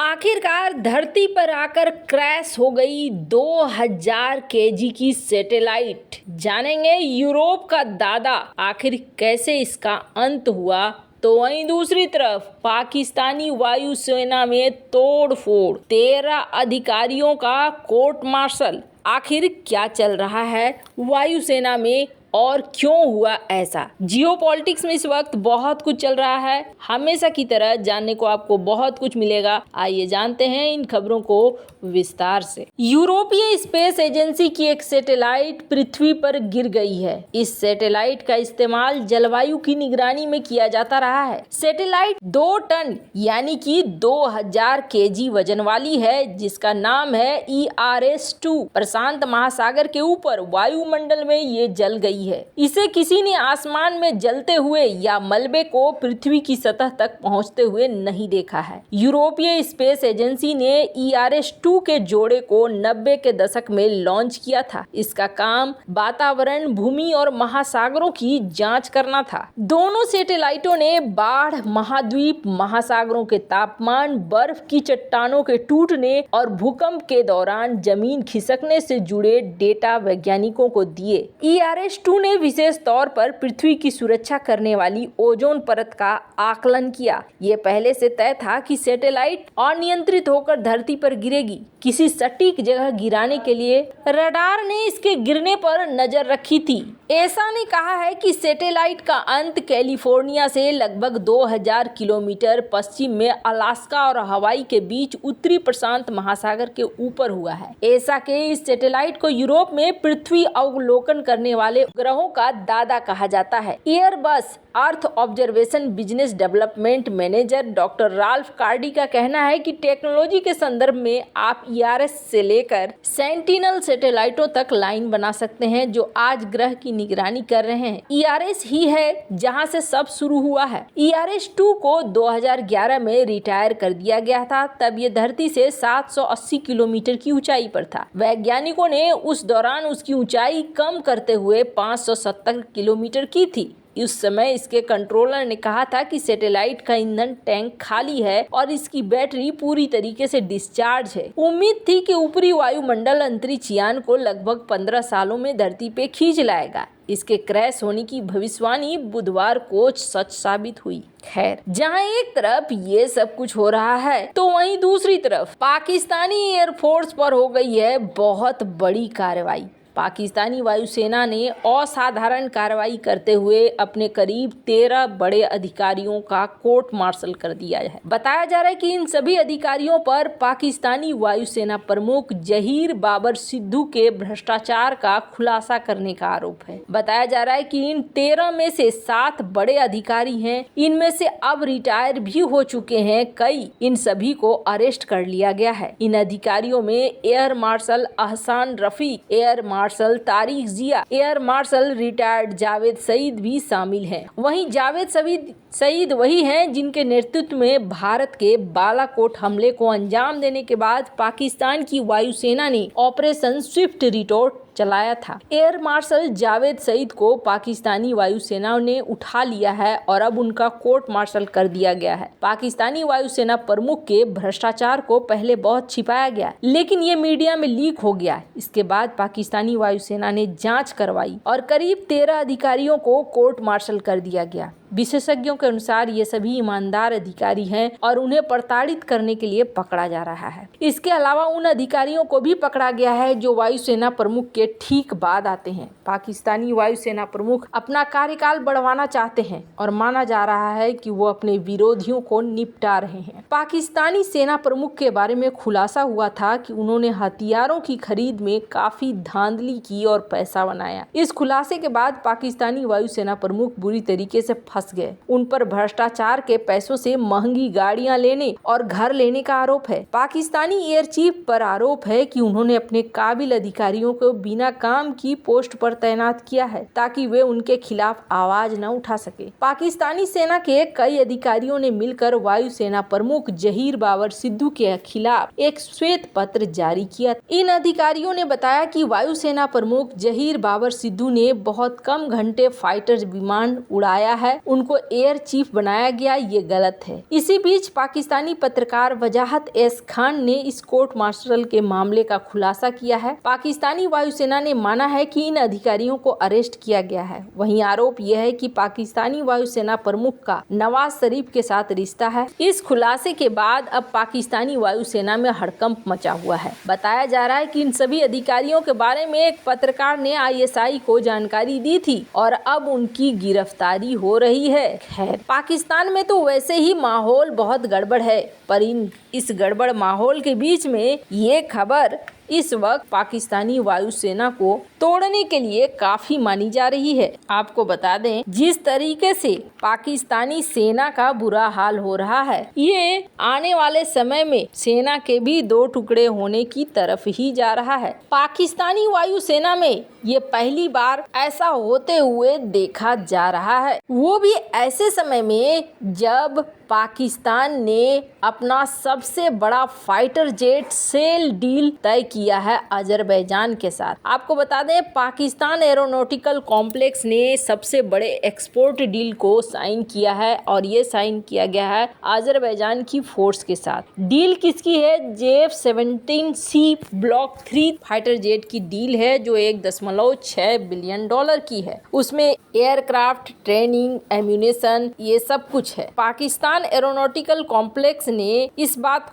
आखिरकार धरती पर आकर क्रैश हो गई 2000 केजी की सैटेलाइट। जानेंगे यूरोप का दादा आखिर कैसे इसका अंत हुआ। तो वहीं दूसरी तरफ पाकिस्तानी वायुसेना में तोड़फोड़, 13 अधिकारियों का कोर्ट मार्शल। आखिर क्या चल रहा है वायुसेना में और क्यों हुआ ऐसा। जियोपॉलिटिक्स में इस वक्त बहुत कुछ चल रहा है। हमेशा की तरह जानने को आपको बहुत कुछ मिलेगा। आइए जानते हैं इन खबरों को विस्तार से। यूरोपीय स्पेस एजेंसी की एक सैटेलाइट पृथ्वी पर गिर गई है। इस सैटेलाइट का इस्तेमाल जलवायु की निगरानी में किया जाता रहा है। सैटेलाइट 2 टन यानी कि 2000 केजी वजन वाली है, जिसका नाम है ERS-2। प्रशांत महासागर के ऊपर वायुमंडल में ये जल गई है। इसे किसी ने आसमान में जलते हुए या मलबे को पृथ्वी की सतह तक पहुंचते हुए नहीं देखा है। यूरोपीय स्पेस एजेंसी ने ERS-2 के जोड़े को 90 के दशक में लॉन्च किया था। इसका काम वातावरण, भूमि और महासागरों की जांच करना था। दोनों सैटेलाइटों ने बाढ़, महाद्वीप, महासागरों के तापमान, बर्फ की चट्टानों के टूटने और भूकंप के दौरान जमीन खिसकने से जुड़े डेटा वैज्ञानिकों को दिए। ERS-2 ने विशेष तौर पर पृथ्वी की सुरक्षा करने वाली ओजोन परत का आकलन किया। ये पहले से तय था कि सैटेलाइट अनियंत्रित होकर धरती पर गिरेगी। किसी सटीक जगह गिराने के लिए रडार ने इसके गिरने पर नजर रखी थी। एसा ने कहा है कि सैटेलाइट का अंत कैलिफोर्निया से लगभग 2000 किलोमीटर पश्चिम में अलास्का और हवाई के बीच उत्तरी प्रशांत महासागर के ऊपर हुआ है। एसा के इस सैटेलाइट को यूरोप में पृथ्वी अवलोकन करने वाले ग्रहों का दादा कहा जाता है। Airbus earth observation business development manager doctor Ralph Cordey का कहना है कि टेक्नोलॉजी के संदर्भ में आप ERS से लेकर सेंटिनल सैटेलाइटों तक लाइन बना सकते हैं, जो आज ग्रह की निगरानी कर रहे हैं। ERS ही है जहां से सब शुरू हुआ है। ERS-2 को 2011 में रिटायर कर दिया गया था। तब ये धरती से 780 किलोमीटर की ऊंचाई पर था। वैज्ञानिकों ने उस दौरान उसकी ऊंचाई कम करते हुए 570 किलोमीटर की थी। उस समय इसके कंट्रोलर ने कहा था कि सैटेलाइट का ईंधन टैंक खाली है और इसकी बैटरी पूरी तरीके से डिस्चार्ज है। उम्मीद थी कि ऊपरी वायुमंडल अंतरिक्ष यान को लगभग 15 सालों में धरती पे खींच लाएगा। इसके क्रैश होने की भविष्यवाणी बुधवार को सच साबित हुई। खैर, जहां एक तरफ ये सब कुछ हो रहा है, तो वहीं दूसरी तरफ पाकिस्तानी एयरफोर्स पर हो गई है बहुत बड़ी कार्रवाई। पाकिस्तानी वायुसेना ने असाधारण कार्रवाई करते हुए अपने करीब 13 बड़े अधिकारियों का कोर्ट मार्शल कर दिया है। बताया जा रहा है कि इन सभी अधिकारियों पर पाकिस्तानी वायुसेना प्रमुख जहीर बाबर सिद्धू के भ्रष्टाचार का खुलासा करने का आरोप है। बताया जा रहा है कि इन 13 में से 7 बड़े अधिकारी हैं। इनमें से अब रिटायर भी हो चुके हैं कई। इन सभी को अरेस्ट कर लिया गया है। इन अधिकारियों में air marshal Ahsan Rafiq, air marshal Tariq Zia, air marshal retired Javed Saeed भी शामिल हैं। वहीं जावेद सईद वही हैं जिनके नेतृत्व में भारत के बालाकोट हमले को अंजाम देने के बाद पाकिस्तान की वायुसेना ने ऑपरेशन स्विफ्ट रिटोर्ट चलाया था। एयर मार्शल जावेद सईद को पाकिस्तानी वायुसेना ने उठा लिया है और अब उनका कोर्ट मार्शल कर दिया गया है। पाकिस्तानी वायुसेना प्रमुख के भ्रष्टाचार को पहले बहुत छिपाया गया, लेकिन ये मीडिया में लीक हो गया। इसके बाद पाकिस्तानी वायुसेना ने जांच करवाई और करीब 13 अधिकारियों को कोर्ट मार्शल कर दिया गया। विशेषज्ञों के अनुसार ये सभी ईमानदार अधिकारी हैं और उन्हें प्रताड़ित करने के लिए पकड़ा जा रहा है। इसके अलावा उन अधिकारियों को भी पकड़ा गया है जो वायुसेना प्रमुख के ठीक बाद आते हैं। पाकिस्तानी वायुसेना प्रमुख अपना कार्यकाल बढ़वाना चाहते हैं और माना जा रहा है कि वो अपने विरोधियों को निपटा रहे हैं। पाकिस्तानी सेना प्रमुख के बारे में खुलासा हुआ था कि उन्होंने हथियारों की खरीद में काफी धांधली की और पैसा बनाया। इस खुलासे के बाद पाकिस्तानी वायुसेना प्रमुख बुरी तरीके से फंस गए। उन पर भ्रष्टाचार के पैसों से महंगी गाड़ियां लेने और घर लेने का आरोप है। पाकिस्तानी एयर चीफ पर आरोप है कि उन्होंने अपने काबिल अधिकारियों को बिना काम की पोस्ट पर तैनात किया है ताकि वे उनके खिलाफ आवाज न उठा सके। पाकिस्तानी सेना के कई अधिकारियों ने मिलकर वायुसेना प्रमुख जहीर बाबर सिद्धू के खिलाफ एक श्वेत पत्र जारी किया। इन अधिकारियों ने बताया कि वायुसेना प्रमुख जहीर बाबर सिद्धू ने बहुत कम घंटे फाइटर विमान उड़ाया है उनको एयर चीफ बनाया गया, ये गलत है। इसी बीच पाकिस्तानी पत्रकार वजाहत एस खान ने इस कोर्ट मार्शल के मामले का खुलासा किया है। पाकिस्तानी वायुसेना ने माना है कि इन अधिकारियों को अरेस्ट किया गया है। वहीं आरोप यह है कि पाकिस्तानी वायुसेना प्रमुख का नवाज शरीफ के साथ रिश्ता है। इस खुलासे के बाद अब पाकिस्तानी वायुसेना में हड़कंप मचा हुआ है। बताया जा रहा है कि इन सभी अधिकारियों के बारे में एक पत्रकार ने ISI को जानकारी दी थी और अब उनकी गिरफ्तारी हो रही है। खैर, पाकिस्तान में तो वैसे ही माहौल बहुत गड़बड़ है, पर इस गड़बड़ माहौल के बीच में ये खबर इस वक्त पाकिस्तानी वायुसेना को तोड़ने के लिए काफी मानी जा रही है। आपको बता दें, जिस तरीके से पाकिस्तानी सेना का बुरा हाल हो रहा है, ये आने वाले समय में सेना के भी 2 टुकड़े होने की तरफ ही जा रहा है। पाकिस्तानी वायुसेना में ये पहली बार ऐसा होते हुए देखा जा रहा है, वो भी ऐसे समय में जब पाकिस्तान ने अपना सबसे बड़ा फाइटर जेट सेल डील तय किया है अजरबैजान के साथ। आपको बता दें, पाकिस्तान एरोनॉटिकल कॉम्प्लेक्स ने सबसे बड़े एक्सपोर्ट डील को साइन किया है और ये साइन किया गया है अजरबैजान की फोर्स के साथ। डील किसकी है? JF-17C ब्लॉक 3 फाइटर जेट की डील है, जो $1.6 बिलियन की है। उसमें एयरक्राफ्ट, ट्रेनिंग, एम्यूनेशन, ये सब कुछ है। पाकिस्तान एरोनॉटिकल कॉम्प्लेक्स ने इस बात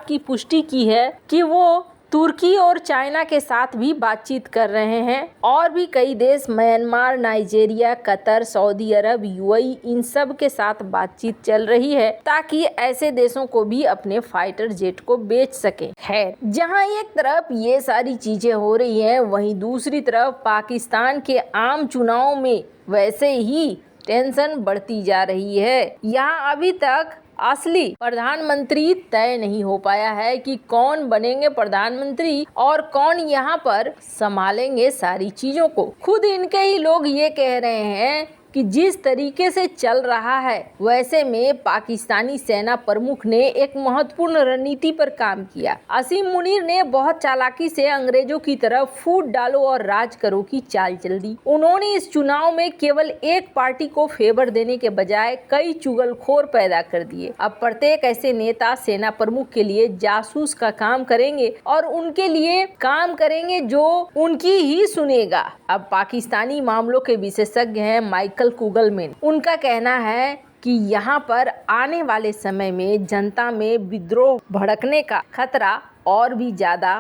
की पुष्टि की है कि वो तुर्की और चाइना के साथ भी बातचीत कर रहे हैं और भी कई देश, म्यांमार, नाइजीरिया, कतर, सऊदी अरब, UAE, इन सब के साथ बातचीत चल रही है ताकि ऐसे देशों को भी अपने फाइटर जेट को बेच सके। खैर, जहां एक तरफ ये सारी चीजें हो रही हैं, वहीं दूसरी तरफ पाकिस्तान के आम चुनाव में वैसे ही टेंशन बढ़ती जा रही है। यहाँ अभी तक असली प्रधानमंत्री तय नहीं हो पाया है कि कौन बनेंगे प्रधानमंत्री और कौन यहाँ पर संभालेंगे सारी चीजों को। खुद इनके ही लोग ये कह रहे हैं कि जिस तरीके से चल रहा है, वैसे में पाकिस्तानी सेना प्रमुख ने एक महत्वपूर्ण रणनीति पर काम किया। असीम मुनीर ने बहुत चालाकी से अंग्रेजों की तरफ फूट डालो और राज करो की चाल चल दी। उन्होंने इस चुनाव में केवल एक पार्टी को फेवर देने के बजाय कई चुगलखोर पैदा कर दिए। अब प्रत्येक ऐसे नेता सेना प्रमुख के लिए जासूस का काम करेंगे और उनके लिए काम करेंगे जो उनकी ही सुनेगा। अब पाकिस्तानी मामलों के विशेषज्ञ हैं माइकल कुगलमैन। उनका कहना है कि यहाँ पर आने वाले समय में जनता में विद्रोह भड़कने का खतरा और भी ज़्यादा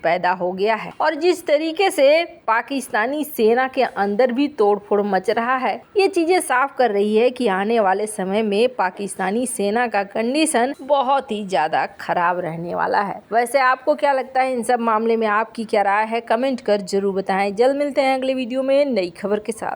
पैदा हो गया है और जिस तरीके से पाकिस्तानी सेना के अंदर भी तोड़फोड़ मच रहा है, ये चीज़ें साफ कर रही है कि आने वाले समय में पाकिस्तानी सेना का कंडीशन बहुत ही ज़्यादा खराब रहने वाला है। वैसे आपको क्या लगता है इन सब मामले में? आपकी क्या राय है? कमेंट कर जरूर बताएं। जल्द मिलते हैं अगले वीडियो में नई खबर के साथ।